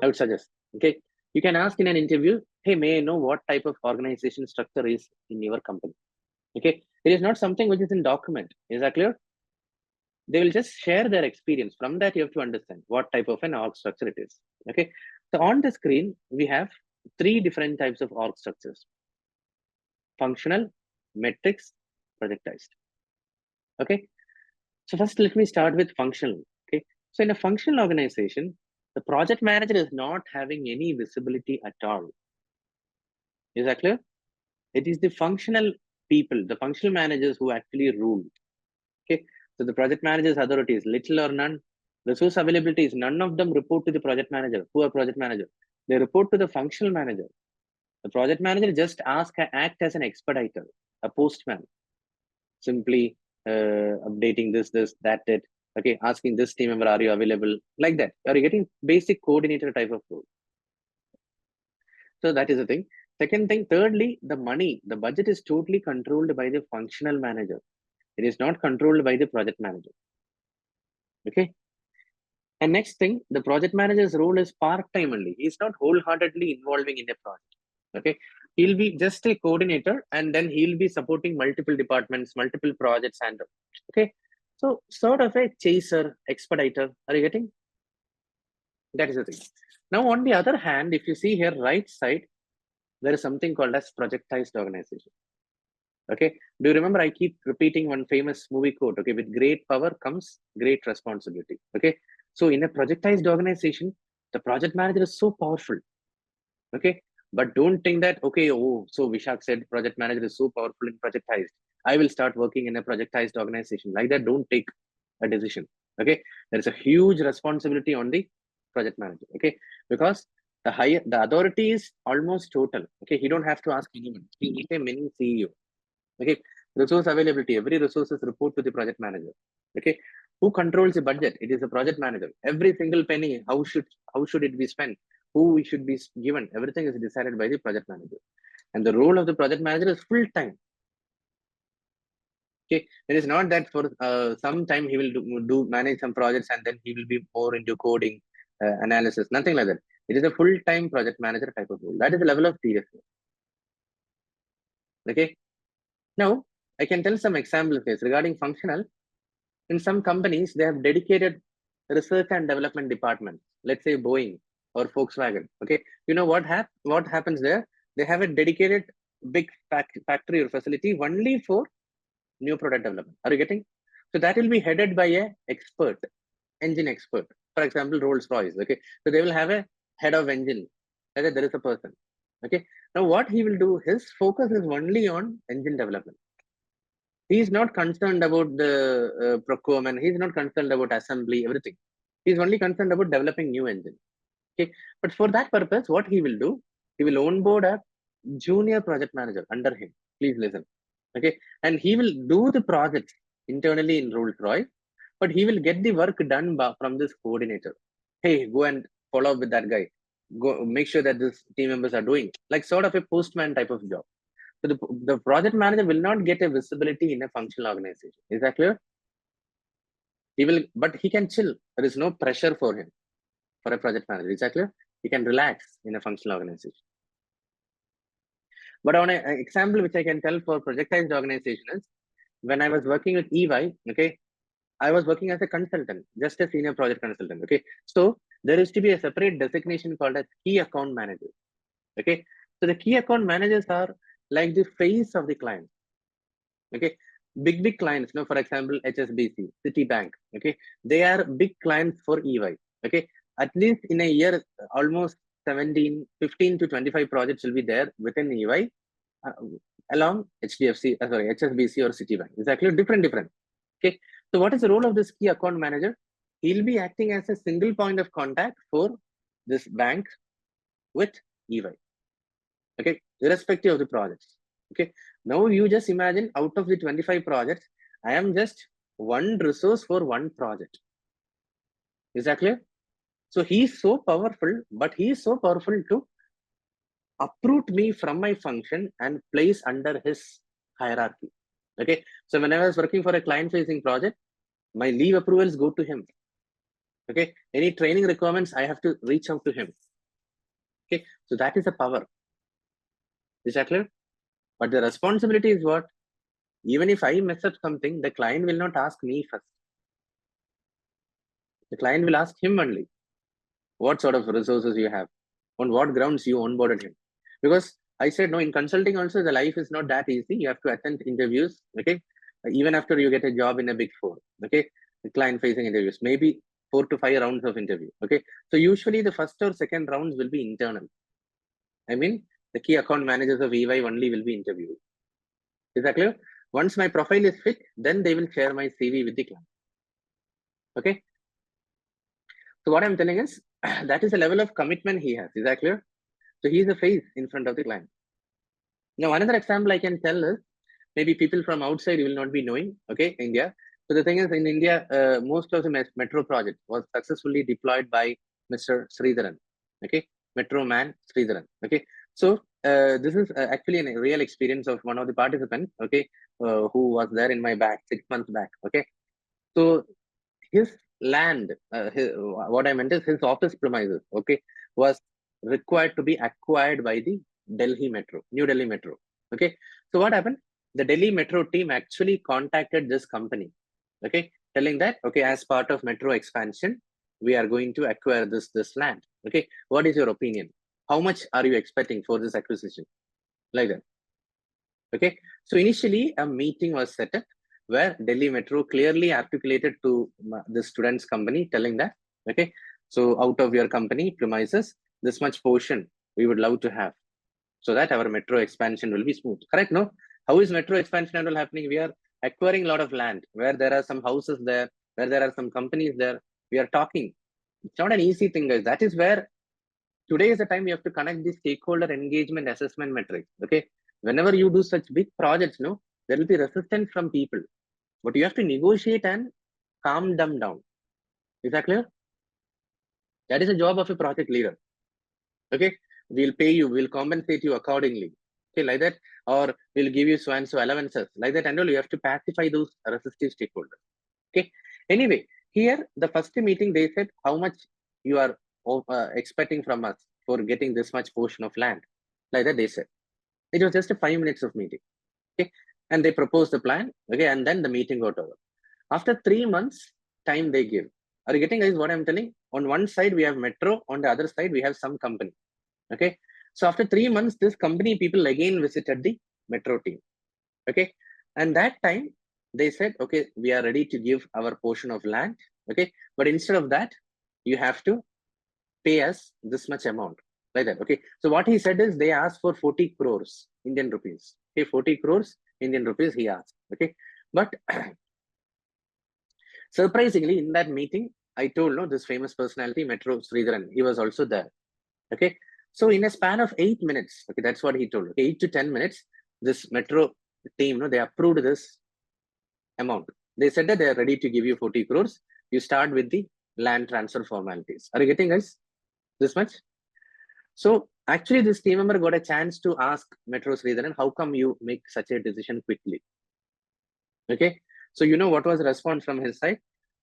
would suggest. Okay, you can ask in an interview, hey, may I know what type of organization structure is in your company? Okay, it is not something which is in document. Is that clear? They will just share their experience. From that, you have to understand what type of an org structure it is. Okay, so on the screen, we have three different types of org structures: functional, metrics, projectized. Okay, so first let me start with functional. Okay, so in a functional organization, the project manager is not having any visibility at all. Is that clear? It is the functional people, the functional managers who actually rule. Okay, so the project manager's authority is little or none. Resource availability is none of them report to the project manager. Who are project manager? They report to the functional manager. The project manager just act as an expediter, a postman, simply updating this, that, it. Okay, asking this team member, are you available? Like that. Are you getting basic coordinator type of role? So that is the thing. Second thing, thirdly, the money, the budget is totally controlled by the functional manager. It is not controlled by the project manager. Okay. And next thing, the project manager's role is part-time only. He's not wholeheartedly involving in a project. Okay. He'll be just a coordinator and then he'll be supporting multiple departments, multiple projects, and okay. So sort of a chaser, expediter. Are you getting? That is the thing. Now, on the other hand, if you see here, right side, there is something called as projectized organization. Okay. Do you remember I keep repeating one famous movie quote? Okay. With great power comes great responsibility. Okay. So in a projectized organization, the project manager is so powerful. Okay. But don't think that, okay, oh, so Vishak said project manager is so powerful in projectized. I will start working in a projectized organization. Like that, don't take a decision. Okay. There is a huge responsibility on the project manager. Okay. Because the authority is almost total. Okay. He don't have to ask anyone. He is a mini CEO. Okay. Resource availability. Every resource is report to the project manager. Okay. Who controls the budget? It is the project manager. Every single penny, how should it be spent? Who should be given? Everything is decided by the project manager. And the role of the project manager is full time. Okay. It is not that for some time he will do manage some projects and then he will be more into coding, analysis, nothing like that. It is a full time project manager type of role. That is the level of seriousness. Okay. Now, I can tell some example case regarding functional. In some companies, they have dedicated research and development departments. Let's say Boeing or Volkswagen. Okay, you know what happens there? They have a dedicated big factory or facility only for new product development. Are you getting? So that will be headed by a expert, engine expert. For example, Rolls-Royce. Okay, so they will have a head of engine. Okay, there is a person. Okay, now what he will do? His focus is only on engine development. He's not concerned about the procurement. He's not concerned about assembly, everything. He's only concerned about developing new engine. Okay, but for that purpose, what he will do? He will onboard a junior project manager under him. Please listen. Okay, and he will do the project internally in Rolls-Royce, but he will get the work done from this coordinator. Hey, go and follow up with that guy. Go make sure that this team members are doing like sort of a postman type of job. So the project manager will not get a visibility in a functional organization. Is that clear? He will, but he can chill. There is no pressure for him for a project manager. Is that clear? He can relax in a functional organization. But on an example which I can tell for projectized organization is when I was working with EY, okay, I was working as a consultant, just a senior project consultant. Okay, so there is to be a separate designation called as key account manager. Okay, so the key account managers are like the face of the client. Okay, big clients, you know, for example, HSBC, Citibank. Okay, they are big clients for EY. Okay, at least in a year, almost 15 to 25 projects will be there within EY along HSBC or Citibank. Exactly different. Okay, so what is the role of this key account manager? He'll be acting as a single point of contact for this bank with EY. Okay, irrespective of the projects. Okay, now you just imagine out of the 25 projects, I am just one resource for one project. Is that clear? So he is so powerful, but he is so powerful to uproot me from my function and place under his hierarchy. Okay, so when I was working for a client-facing project, my leave approvals go to him. Okay, any training requirements, I have to reach out to him. Okay, so that is a power. Is that clear? But the responsibility is what? Even if I mess up something, the client will not ask me first. The client will ask him only. What sort of resources you have? On what grounds you onboarded him? Because I said, no, in consulting also, the life is not that easy. You have to attend interviews, okay? Even after you get a job in a big four, okay? The client-facing interviews, maybe 4 to 5 rounds of interview, okay? So usually the first or second rounds will be internal. I mean, the key account managers of EY only will be interviewed. Is that clear? Once my profile is fit, then they will share my CV with the client. Okay. So what I'm telling is that is the level of commitment he has. Is that clear? So he is a face in front of the client. Now, another example I can tell is maybe people from outside will not be knowing. Okay, India. So the thing is, in India, most of the metro project was successfully deployed by Mr. Sridharan. Okay, Metro Man Sridharan. Okay, so this is actually a real experience of one of the participants. Okay, who was there in my back 6 months back. Okay, so his land, what I meant is his office premises, okay, was required to be acquired by the Delhi Metro, New Delhi Metro. Okay, so what happened? The Delhi Metro team actually contacted this company, okay, telling that, okay, as part of metro expansion, we are going to acquire this land. Okay, what is your opinion? How much are you expecting for this acquisition? Like that. Okay, so initially a meeting was set up where Delhi Metro clearly articulated to the students' company, telling that, okay, so out of your company premises, this much portion we would love to have, so that our metro expansion will be smooth. Correct? No? How is metro expansion and all happening? We are acquiring a lot of land where there are some houses there, where there are some companies there. We are talking. It's not an easy thing, guys. That is where today is the time you have to connect the stakeholder engagement assessment metrics. Okay, whenever you do such big projects, no, there will be resistance from people, but you have to negotiate and calm them down. Is that clear? That is the job of a project leader. Okay, we'll pay you, we'll compensate you accordingly. Okay, like that, or we'll give you so and so allowances, like that, and all. You have to pacify those resistive stakeholders. Okay, anyway, here the first meeting they said how much you are expecting from us for getting this much portion of land, like that they said. It was just a 5 minutes of meeting. Okay, and they proposed the plan. Okay, and then the meeting got over. After 3 months time they give. Are you getting, guys, what I'm telling? On one side we have metro, on the other side we have some company. Okay, so after 3 months this company people again visited the metro team. Okay, and that time they said, okay, we are ready to give our portion of land. Okay, but instead of that you have to pay us this much amount, like that. Okay, so what he said is they asked for 40 crores Indian rupees. Okay, 40 crores Indian rupees he asked. Okay, but surprisingly in that meeting I told, no, this famous personality Metro Sridharan, he was also there. Okay, so in a span of 8 minutes, okay, that's what he told. Okay, 8 to 10 minutes, this metro team, no, they approved this amount. They said that they are ready to give you 40 crores. You start with the land transfer formalities. Are you getting, guys, this much? So actually this team member got a chance to ask Metro Sridharan, how come you make such a decision quickly? Okay, so you know what was the response from his side?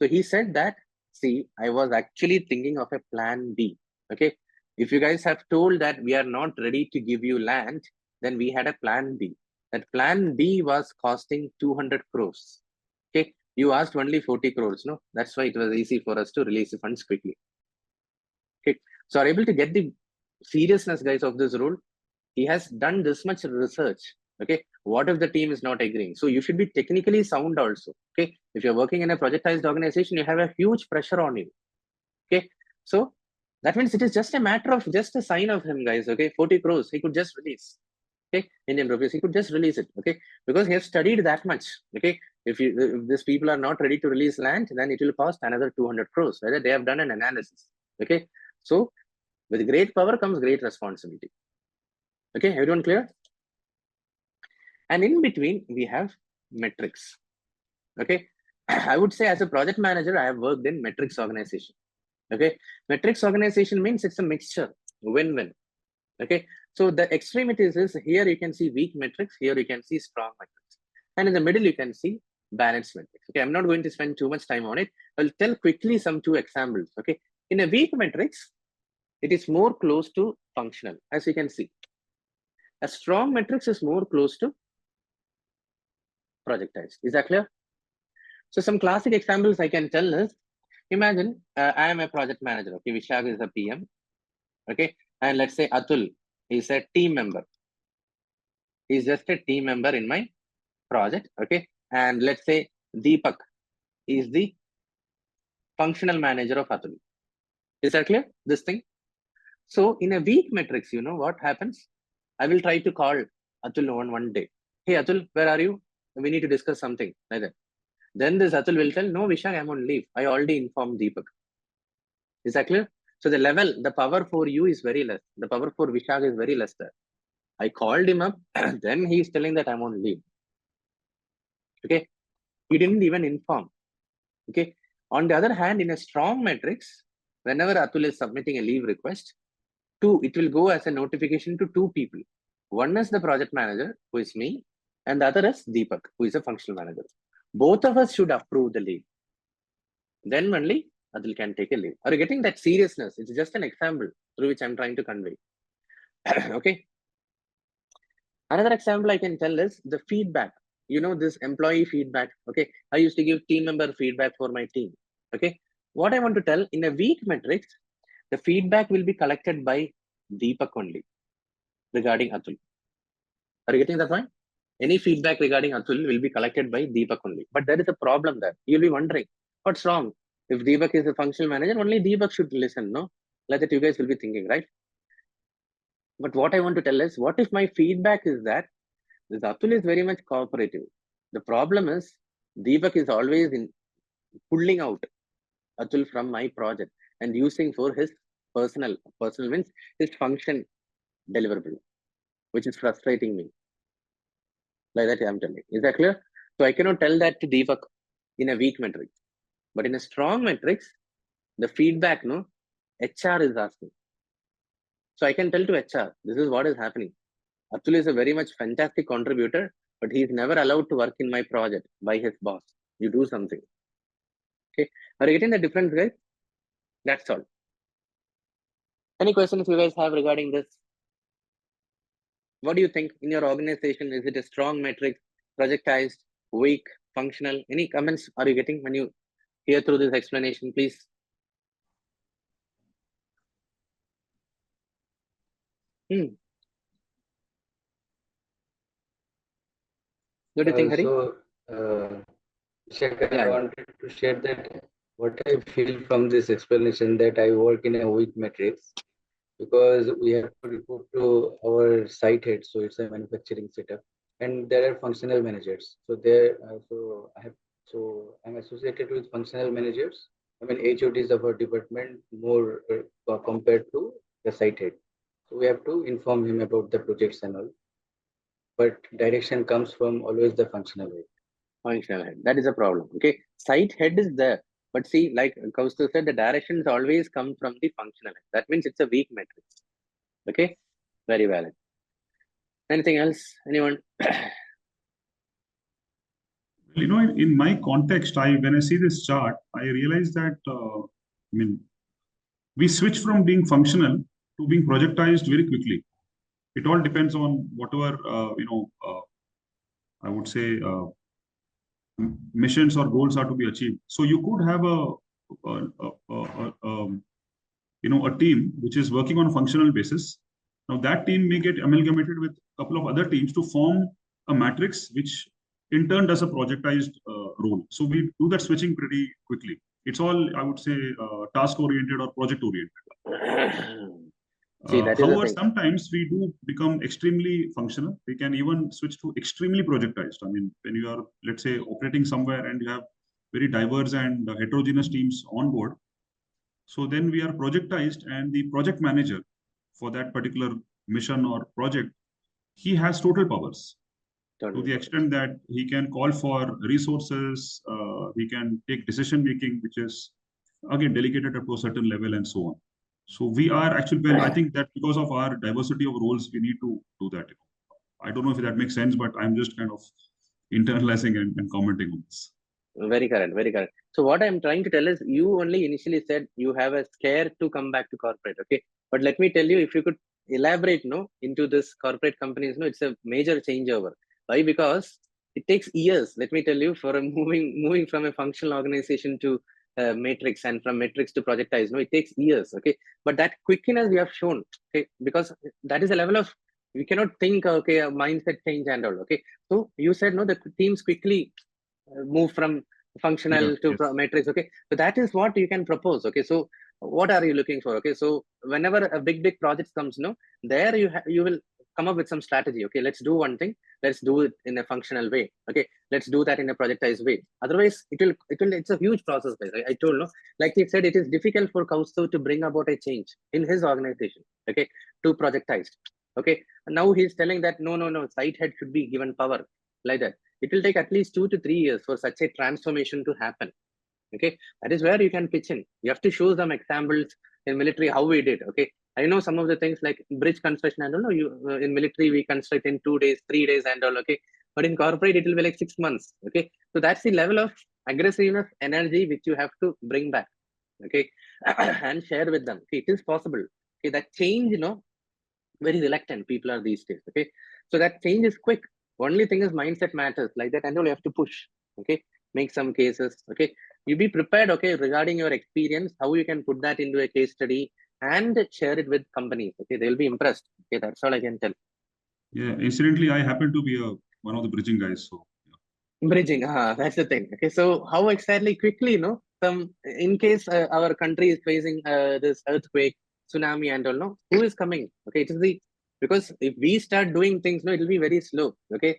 So he said that, see, I was actually thinking of a plan B. Okay, if you guys have told that we are not ready to give you land, then we had a plan B. That plan B was costing 200 crores. Okay, you asked only 40 crores, no? That's why it was easy for us to release the funds quickly. Okay, so are able to get the seriousness, guys, of this role? He has done this much research. Okay, what if the team is not agreeing? So you should be technically sound also. Okay, if you're working in a projectized organization, you have a huge pressure on you. Okay, so that means it is just a matter of just a sign of him, guys. Okay, 40 crores he could just release. Okay, Indian rupees, he could just release it. Okay, because he has studied that much. Okay, if these people are not ready to release land, then it will cost another 200 crores. Whether they have done an analysis. Okay, so with great power comes great responsibility. Okay, everyone clear? And in between, we have metrics. Okay, I would say as a project manager, I have worked in metrics organization. Okay, metrics organization means it's a mixture, win-win. Okay, so the extremities is here you can see weak metrics, here you can see strong metrics, and in the middle you can see balanced metrics. Okay, I'm not going to spend too much time on it. I'll tell quickly some two examples. Okay, in a weak metrics, it is more close to functional, as you can see. A strong matrix is more close to projectized. Is that clear? So some classic examples I can tell is, imagine I am a project manager. Okay, Vishak is a PM. Okay, and let's say Atul is a team member. He's just a team member in my project. Okay, and let's say Deepak is the functional manager of Atul. Is that clear? This thing. So in a weak matrix, you know what happens? I will try to call Atul one day. Hey Atul, where are you? We need to discuss something like that. Then this Atul will tell, no Vishak, I'm on leave. I already informed Deepak. Is that clear? So the level, the power for you is very less. The power for Vishak is very less there. I called him up, then he is telling that I'm on leave. Okay. He didn't even inform. Okay. On the other hand, in a strong matrix, whenever Atul is submitting a leave request, it will go as a notification to two people. One is the project manager, who is me, and the other is Deepak, who is a functional manager. Both of us should approve the leave. Then only Atul can take a leave. Are you getting that seriousness? It's just an example through which I'm trying to convey. Okay. Another example I can tell is the feedback. You know, this employee feedback. Okay. I used to give team member feedback for my team. Okay. What I want to tell, in a weak matrix, the feedback will be collected by Deepak only regarding Atul. Are you getting the point? Any feedback regarding Atul will be collected by Deepak only. But there is a problem there. You'll be wondering, what's wrong? If Deepak is a functional manager, only Deepak should listen, no? Like that you guys will be thinking, right? But what I want to tell is, what if my feedback is that this Atul is very much cooperative? The problem is, Deepak is always in pulling out Atul from my project and using for his personal means his function deliverable, which is frustrating me. Like that I'm telling. Is that clear? So I cannot tell that to Deepak in a weak matrix. But in a strong matrix, the feedback, no, HR is asking. So I can tell to HR, this is what is happening. Atul is a very much fantastic contributor, but he is never allowed to work in my project by his boss. You do something. Okay. Are you getting the difference, guys? That's all. Any questions you guys have regarding this? What do you think in your organization? Is it a strong matrix, projectized, weak, functional? Any comments are you getting when you hear through this explanation, please? What do you think, Hari? Shekar, I wanted to share that what I feel from this explanation, that I work in a weak matrix because we have to report to our site head, so it's a manufacturing setup, and there are functional managers. So there, I'm associated with functional managers. I mean, HODs of our department more compared to the site head. So we have to inform him about the projects and all. But direction comes from always the functional head. Functional head. That is a problem. Okay. Site head is there. But see, like Kaustubh said, the directions always come from the functional head. That means it's a weak matrix. Okay. Very valid. Anything else? Anyone? You know, in my context, when I see this chart, I realize that, we switch from being functional to being projectized very quickly. It all depends on whatever, I would say, missions or goals are to be achieved. So you could have a team which is working on a functional basis. Now that team may get amalgamated with a couple of other teams to form a matrix, which in turn does a projectized role. So we do that switching pretty quickly. It's all, I would say, task-oriented or project-oriented. See, that however, is sometimes we do become extremely functional. We can even switch to extremely projectized. I mean, when you are, let's say, operating somewhere and you have very diverse and heterogeneous teams on board, so then we are projectized, and the project manager for that particular mission or project, he has total powers. To the extent that he can call for resources, he can take decision making, which is again delegated up to a certain level and so on. So we are actually, well, I think that because of our diversity of roles, we need to do that. I don't know if that makes sense, but I'm just kind of internalizing and commenting on this. Very correct, very correct. So what I'm trying to tell is, you only initially said you have a scare to come back to corporate, okay? But let me tell you, if you could elaborate into this corporate companies, it's a major changeover. Why? Because it takes years, let me tell you, for a moving from a functional organization to matrix, and from matrix to projectized. It takes years. Okay, but that quickness we have shown. Okay, because that is a level of, we cannot think, okay, a mindset change and all. Okay, so you said the teams quickly move from functional to matrix. Okay, so that is what you can propose. Okay, so what are you looking for? Okay, so whenever a big project comes, there you will come up with some strategy. Okay, let's do one thing, let's do it in a functional way. Okay, let's do that in a projectized way. Otherwise it's a huge process, guys. I told, like he said, it is difficult for Kaustav to bring about a change in his organization, okay, to projectized. Okay, now he's telling that no, site head should be given power, like that. It will take at least 2 to 3 years for such a transformation to happen. Okay, that is where you can pitch in. You have to show some examples in military how we did. Okay, I know some of the things like bridge construction. I don't know, in military we construct in 2 days, 3 days and all. Okay, but in corporate it will be like 6 months. Okay, so that's the level of aggressiveness, energy which you have to bring back. Okay, and share with them. Okay, it is possible. Okay, that change, very reluctant people are these days. Okay, so that change is quick. Only thing is mindset matters, like that, and you have to push. Okay, make some cases. Okay, you be prepared. Okay, regarding your experience, how you can put that into a case study and share it with companies. Okay, they'll be impressed. Okay, that's all I can tell. Yeah, incidentally, I happen to be one of the bridging guys. So bridging, that's the thing. Okay, so how exactly quickly, some, in case our country is facing this earthquake, tsunami and all, who is coming? Okay, it is because if we start doing things, it will be very slow. Okay.